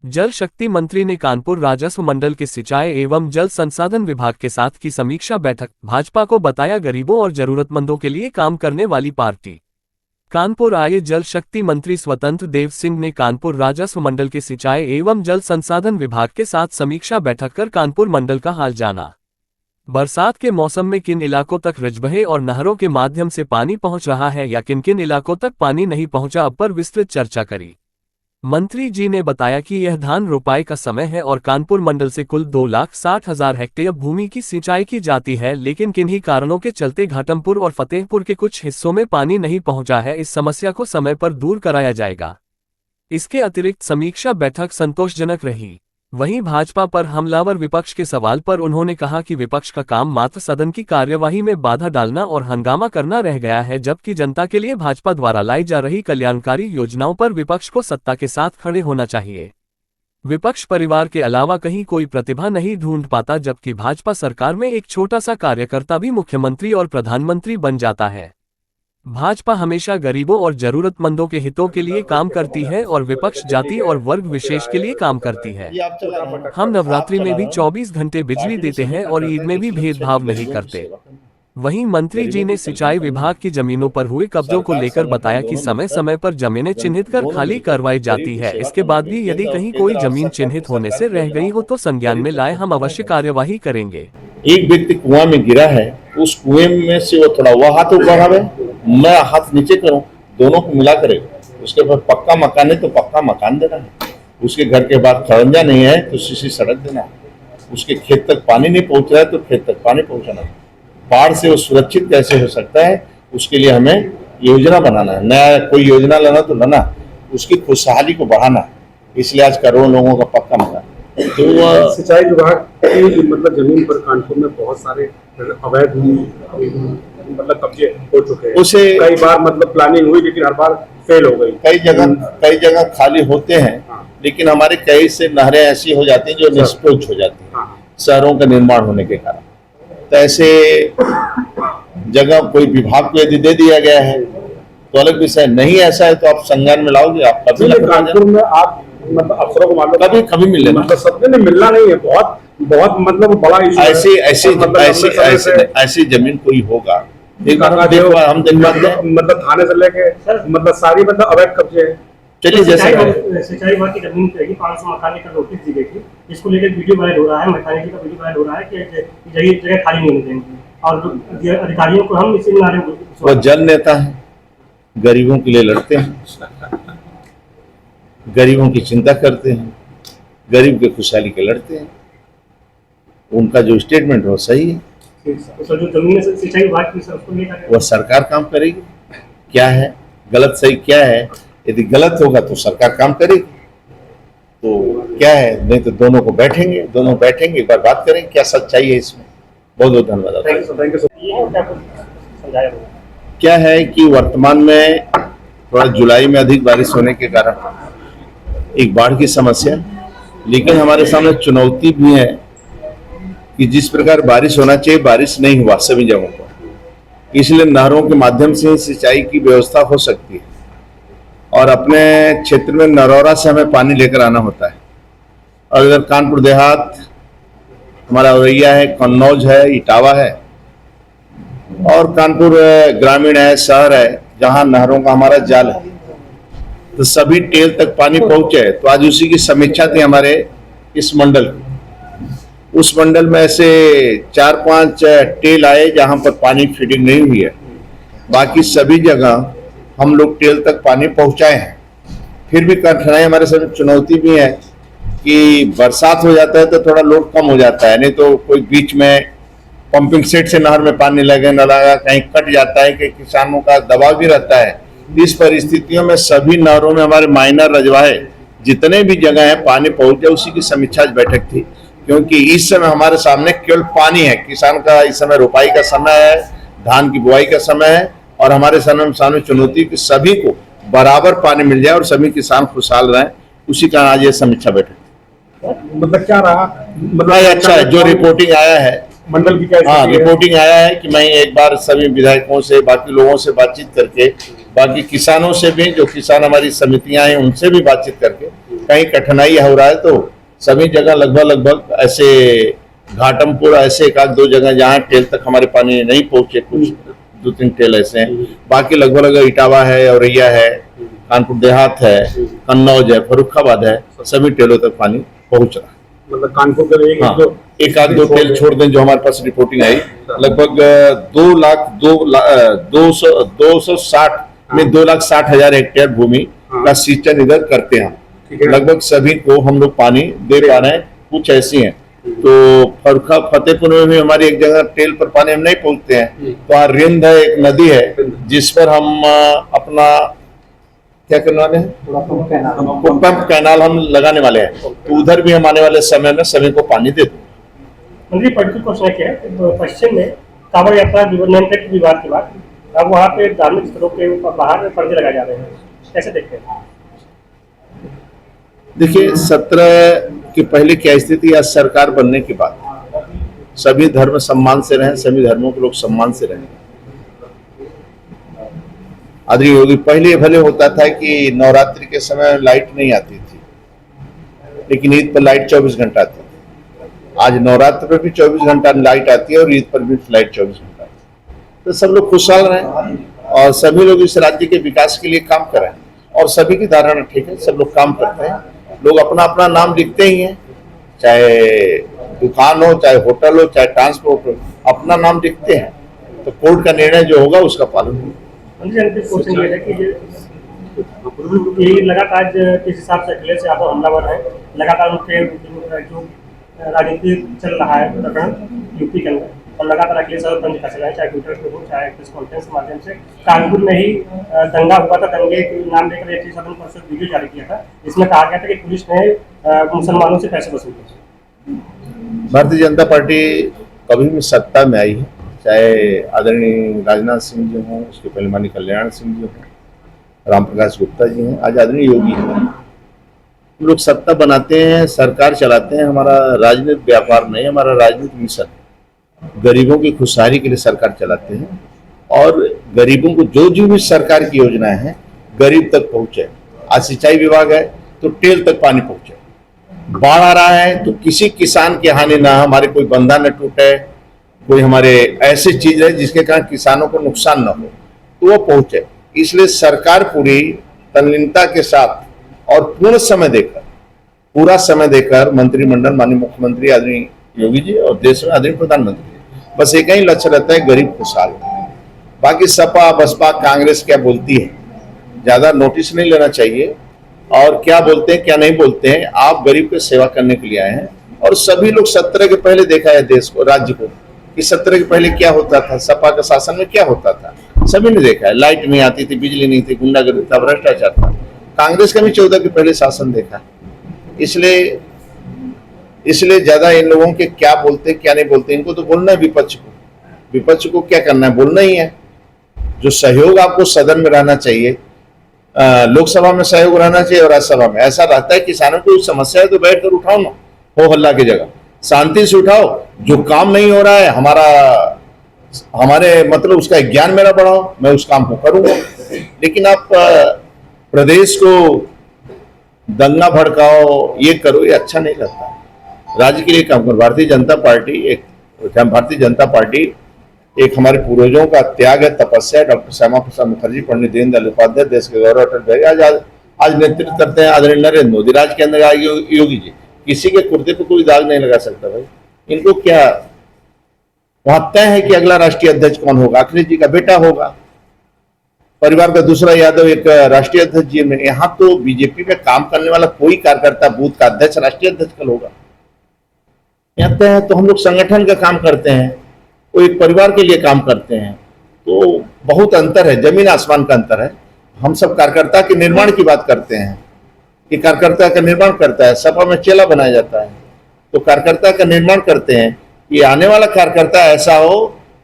जल शक्ति मंत्री ने कानपुर राजस्व मंडल के सिंचाई एवं जल संसाधन विभाग के साथ की समीक्षा बैठक। भाजपा को बताया गरीबों और जरूरतमंदों के लिए काम करने वाली पार्टी। कानपुर आए जल शक्ति मंत्री स्वतंत्र देव सिंह ने कानपुर राजस्व मंडल के सिंचाई एवं जल संसाधन विभाग के साथ समीक्षा बैठक कर कानपुर मंडल का हाल जाना। बरसात के मौसम में किन इलाकों तक रिजबहे और नहरों के माध्यम से पानी पहुंच रहा है या किन किन इलाकों तक पानी नहीं पहुंचा, अब पर विस्तृत चर्चा करी। मंत्री जी ने बताया कि यह धान रोपाई का समय है और कानपुर मंडल से कुल 2,60,000 हेक्टेयर भूमि की सिंचाई की जाती है, लेकिन किन्हीं कारणों के चलते घाटमपुर और फतेहपुर के कुछ हिस्सों में पानी नहीं पहुंचा है। इस समस्या को समय पर दूर कराया जाएगा। इसके अतिरिक्त समीक्षा बैठक संतोषजनक रही। वहीं भाजपा पर हमलावर विपक्ष के सवाल पर उन्होंने कहा कि विपक्ष का काम मात्र सदन की कार्यवाही में बाधा डालना और हंगामा करना रह गया है, जबकि जनता के लिए भाजपा द्वारा लाई जा रही कल्याणकारी योजनाओं पर विपक्ष को सत्ता के साथ खड़े होना चाहिए। विपक्ष परिवार के अलावा कहीं कोई प्रतिभा नहीं ढूंढ पाता, जबकि भाजपा सरकार में एक छोटा सा कार्यकर्ता भी मुख्यमंत्री और प्रधानमंत्री बन जाता है। भाजपा हमेशा गरीबों और जरूरतमंदों के हितों के लिए काम करती है और विपक्ष जाति और वर्ग विशेष के लिए काम करती है। हम नवरात्रि में भी 24 घंटे बिजली देते हैं और ईद में भी भेदभाव नहीं करते। वहीं मंत्री जी ने सिंचाई विभाग की जमीनों पर हुए कब्जों को लेकर बताया कि समय समय पर जमीनें चिन्हित कर खाली करवाई जाती है। इसके बाद भी यदि कहीं कोई जमीन चिन्हित होने से रह गई हो तो संज्ञान में लाए, हम अवश्य कार्यवाही करेंगे। एक व्यक्ति कुआं में गिरा है, उस कुएं में से वो थोड़ा वह हाथ ऊपर आवे, मैं हाथ नीचे करूं, दोनों को मिला करे। उसके बाद पक्का मकान है तो पक्का मकान देना है, उसके घर के बाद खरंजा नहीं है तो सीसी सड़क देना है, उसके खेत तक पानी नहीं पहुंच रहा है तो खेत तक पानी पहुंचाना है। बाढ़ से वो सुरक्षित कैसे हो सकता है, उसके लिए हमें योजना बनाना है। नया कोई योजना लाना तो लाना, उसकी खुशहाली को बढ़ाना। इसलिए आज करोड़ों लोगों का पक्का मकान। तो सिंचाई विभाग की मतलब जमीन पर कानपुर में बहुत सारे अवैध मतलब कब्जे हो चुके हैं। उसे कई बार मतलब प्लानिंग हुई लेकिन हर बार फेल हो गई। कई जगह खाली होते हैं। हाँ। लेकिन हमारे कई से नहरें ऐसी हो जाती हैं जो निष्प्रभ हो जाती हैं। हाँ। शहरों का निर्माण होने के कारण। तो ऐसे जगह कोई विभाग को यदि दे दिया गया है तो अलग विषय, नहीं ऐसा है तो आप संज्ञान में लाओगे। आप कभी कानपुर में आप मतलब अफसरों को मालूम कभी मिल लेना, मतलब सबने मिलना नहीं है। बहुत मतलब बड़ा इशू है। ऐसी जमीन कोई होगा हम देखवाते हैं। मतलब थाने से लेके मतलब सारी मतलब अवैध कब्जे है। चलिए जैसे सिंचाई विभाग की जमीन पे 500 मकान का नोटिस दी गई थी, जिसको लेकर वीडियो वायरल हो रहा है, मैकेनिक का वीडियो वायरल हो रहा है कि जगह खाली नहीं होनी चाहिए और अधिकारियों को हम इसी नारे वो जन नेता है, गरीबों के लिए लड़ते हैं, गरीबों की चिंता करते हैं, गरीब के खुशहाली के लड़ते हैं। उनका जो स्टेटमेंट हो सही है, वह सरकार काम करेगी। क्या है गलत सही क्या है, यदि गलत होगा तो सरकार काम करेगी, तो क्या है, नहीं तो दोनों बैठेंगे एक बार बात करेंगे क्या सच्चाई है इसमें। बहुत बहुत धन्यवाद। क्या है कि वर्तमान में थोड़ा जुलाई में अधिक बारिश होने के कारण एक बाढ़ की समस्या, लेकिन हमारे सामने चुनौती भी है कि जिस प्रकार बारिश होना चाहिए बारिश नहीं हुआ सभी जगहों पर। इसलिए नहरों के माध्यम से सिंचाई की व्यवस्था हो सकती है और अपने क्षेत्र में नरौरा से हमें पानी लेकर आना होता है। और अगर कानपुर देहात हमारा औरैया है, कन्नौज है, इटावा है और कानपुर ग्रामीण है, शहर है, जहां नहरों का हमारा जाल है, तो सभी टेल तक पानी पहुंचे। तो आज उसी की समीक्षा थी हमारे इस मंडल की। उस मंडल में ऐसे 4-5 टेल आए जहां पर पानी फीडिंग नहीं हुई है, बाकी सभी जगह हम लोग टेल तक पानी पहुंचाए हैं। फिर भी कठिनाई हमारे साथ चुनौती भी है कि बरसात हो जाता है तो थोड़ा लोड कम हो जाता है, नहीं तो कोई बीच में पंपिंग सेट से नहर में पानी लगे न लगा, कहीं कट जाता है कि किसानों का दबाव भी रहता है। इस परिस्थितियों में सभी नहरों में हमारे माइनर रजवाहे जितने भी जगह है पानी पहुंच जाए, उसी की समीक्षा बैठक थी। क्योंकि इस समय हमारे सामने केवल पानी है, किसान का इस समय रोपाई का समय है, धान की बुआई का समय है और हमारे सामने चुनौती कि सभी को बराबर पानी मिल जाए और सभी किसान खुशहाल रहें। उसी कारण आज ये समीक्षा बैठक। मतलब क्या रहा, मतलब अच्छा है जो रिपोर्टिंग आया है मंडल की। क्या रिपोर्टिंग आया है कि मैं एक बार सभी विधायकों से, बाकी लोगों से बातचीत करके, बाकी किसानों से भी, जो किसान हमारी समितियां हैं उनसे भी बातचीत करके कहीं कठिनाई हो रहा है तो सभी जगह लगभग ऐसे घाटमपुर ऐसे एक आध दो जगह जहाँ टेल तक हमारे पानी नहीं पहुंचे, कुछ 2-3 टेल ऐसे हैं, बाकी लगभग इटावा है, औरैया है, कानपुर देहात है, कन्नौज है, फर्रुखाबाद है, सभी टेलों तक पानी पहुंच रहा है। मतलब कानपुर का एक आध दो टेल छोड़ दें जो हमारे पास रिपोर्टिंग आई, लगभग 260 में 2,60,000 हेक्टेयर भूमि का सिंचन इधर करते हैं। लगभग सभी को हम लोग पानी दे पा रहे हैं। कुछ ऐसी हैं तो फतेहपुर में भी हमारी एक जगह टेल पर पानी हम नहीं पहुंचते हैं, तो वहाँ रिंद है, एक नदी है जिस पर हम अपना क्या करने वाले हैं, पंप कैनाल हम लगाने वाले हैं, तो उधर भी हम आने वाले समय में सभी को पानी दे दूँ। मंत्री पर्टिकुलर क्वेश्चन क्या है, पश्चिम में कांवड़ यात्रा नेमप्लेट विवाद के बाद अब वहाँ पे धार्मिक स्थलों के बाहर पर्दे लगाए जा रहे हैं, कैसे देखते हैं? देखिए 17 के पहले क्या स्थिति, आज सरकार बनने के बाद सभी धर्म सम्मान से रहें, सभी धर्मों के लोग सम्मान से रहें। आदरणीय योगी, पहले भले होता था कि नवरात्रि के समय लाइट नहीं आती थी, लेकिन ईद पर लाइट 24 घंटा आती थी। आज नवरात्र पर भी 24 घंटा लाइट आती है और ईद पर भी लाइट 24 घंटा आती है। तो सब लोग खुशहाल रहें और सभी लोग इस राज्य के विकास के लिए काम करें, और सभी की धारणा ठीक है, सब लोग काम करते हैं, लोग अपना अपना नाम लिखते ही हैं, चाहे दुकान हो, चाहे होटल हो, चाहे ट्रांसपोर्ट हो, अपना नाम लिखते हैं, तो कोर्ट का निर्णय जो होगा उसका पालन होगा। क्वेश्चन ये है कि ये लगातार किस हिसाब से अखिलेश यादव हमलावर है, लगातार उनके जो राजनीति चल रहा है प्रकरण यूपी के अंदर, और लगातार अखिलेश यादव तंज कस रहे हैं, चाहे ट्विटर पे हो, चाहे प्रेस कॉन्फ्रेंस के माध्यम से। कानपुर में ही दंगा हुआ था, दंगे के नाम लेकर 1 वीडियो जारी किया था, जिसमें कहा गया था कि पुलिस ने मुसलमानों से पैसे वसूले। भारतीय जनता पार्टी कभी भी सत्ता में आई है, चाहे आदरणीय राजनाथ सिंह जी हों, उसके पहले माननीय कल्याण सिंह जी हों, रामप्रकाश गुप्ता जी हैं, आज आदरणीय योगी हैं। हम लोग सत्ता बनाते हैं, सरकार चलाते हैं, हमारा राजनीतिक व्यापार नहीं, हमारा राजनीतिक मिशन गरीबों की खुशहाली के लिए सरकार चलाते हैं, और गरीबों को जो भी सरकार की योजना है गरीब तक पहुंचे। आज सिंचाई विभाग है तो टेल तक पानी पहुंचे, बाढ़ आ रहा है तो किसी किसान की हानि ना, हमारे कोई बंधा न टूटे, कोई हमारे ऐसी चीज है जिसके कारण किसानों को नुकसान न हो, तो वो पहुंचे। इसलिए सरकार पूरी तल्लीनता के साथ और पूरा समय देकर मंत्रिमंडल, माननीय मुख्यमंत्री आदरणीय योगी जी और देश में आदरणीय प्रधानमंत्री, बस एक ही लक्ष्य रहता है, गरीब खुशहाल। बाकी सपा बसपा कांग्रेस क्या बोलती है ज्यादा नोटिस नहीं लेना चाहिए, और क्या बोलते हैं क्या नहीं बोलते हैं, आप गरीब की सेवा करने के लिए आए हैं। और सभी लोग 17 के पहले देखा है देश को, राज्य को, कि 17 के पहले क्या होता था, सपा के शासन में क्या होता था, सभी ने देखा है। लाइट नहीं आती थी, बिजली नहीं थी, गुंडागर्दी था, भ्रष्टाचार था। कांग्रेस का भी 14 के पहले शासन देखा। इसलिए ज्यादा इन लोगों के क्या बोलते क्या नहीं बोलते, इनको तो बोलना है विपक्ष को क्या करना है, बोलना ही है। जो सहयोग आपको सदन में रहना चाहिए, लोकसभा में सहयोग रहना चाहिए, और राज्यसभा में ऐसा रहता है किसानों को समस्या है तो बैठ कर उठाओ ना, हो हल्ला की जगह शांति से उठाओ। जो काम नहीं हो रहा है हमारे मतलब उसका ज्ञान मेरा बढ़ाओ, मैं उस काम को करूंगा। लेकिन आप प्रदेश को दंगा भड़काओ, ये करो, ये अच्छा नहीं लगता। राज्य के लिए काम करो। भारतीय जनता पार्टी एक हमारे पूर्वजों का त्याग है, तपस्या है। डॉक्टर श्यामा प्रसाद मुखर्जी, पंडित दीनदयाल उपाध्याय, देश के गौरव अटल बिहारी आज नेतृत्व करते हैं आदरणीय नरेंद्र मोदी। राज्य के अंदर आगे योगी जी, किसी के कुर्ते पे कोई दाग नहीं लगा सकता भाई। इनको क्या वहां तय है कि अगला राष्ट्रीय अध्यक्ष कौन होगा, अखिलेश जी का बेटा होगा, परिवार का दूसरा यादव एक राष्ट्रीय अध्यक्ष जी में। यहाँ तो बीजेपी में काम करने वाला कोई कार्यकर्ता बूथ का अध्यक्ष राष्ट्रीय अध्यक्ष कल होगा। यहाँ तय है तो हम लोग संगठन का काम करते हैं, वो एक परिवार के लिए काम करते हैं, तो बहुत अंतर है, जमीन आसमान का अंतर है। हम सब कार्यकर्ता के निर्माण की बात करते हैं कि कार्यकर्ता का निर्माण करता है, सपा में चेला बनाया जाता है, तो कार्यकर्ता का निर्माण करते हैं कि आने वाला कार्यकर्ता ऐसा हो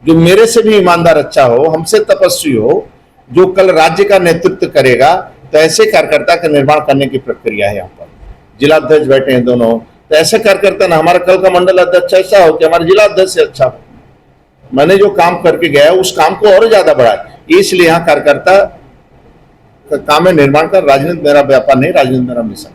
जो मेरे से भी ईमानदार अच्छा हो, हमसे तपस्वी हो, जो कल राज्य का नेतृत्व करेगा। तो ऐसे कार्यकर्ता का निर्माण करने की प्रक्रिया है। यहाँ पर जिला अध्यक्ष बैठे हैं दोनों, तो ऐसे कार्यकर्ता ना हमारा कल का मंडल अध्यक्ष ऐसा हो कि हमारे जिला अध्यक्ष से अच्छा हो। मैंने जो काम करके गया उस काम को और ज्यादा बढ़ाए, इसलिए यहाँ कार्यकर्ता का काम है निर्माण का। राजनीति मेरा व्यापार नहीं, राजनीति मेरा मिशन।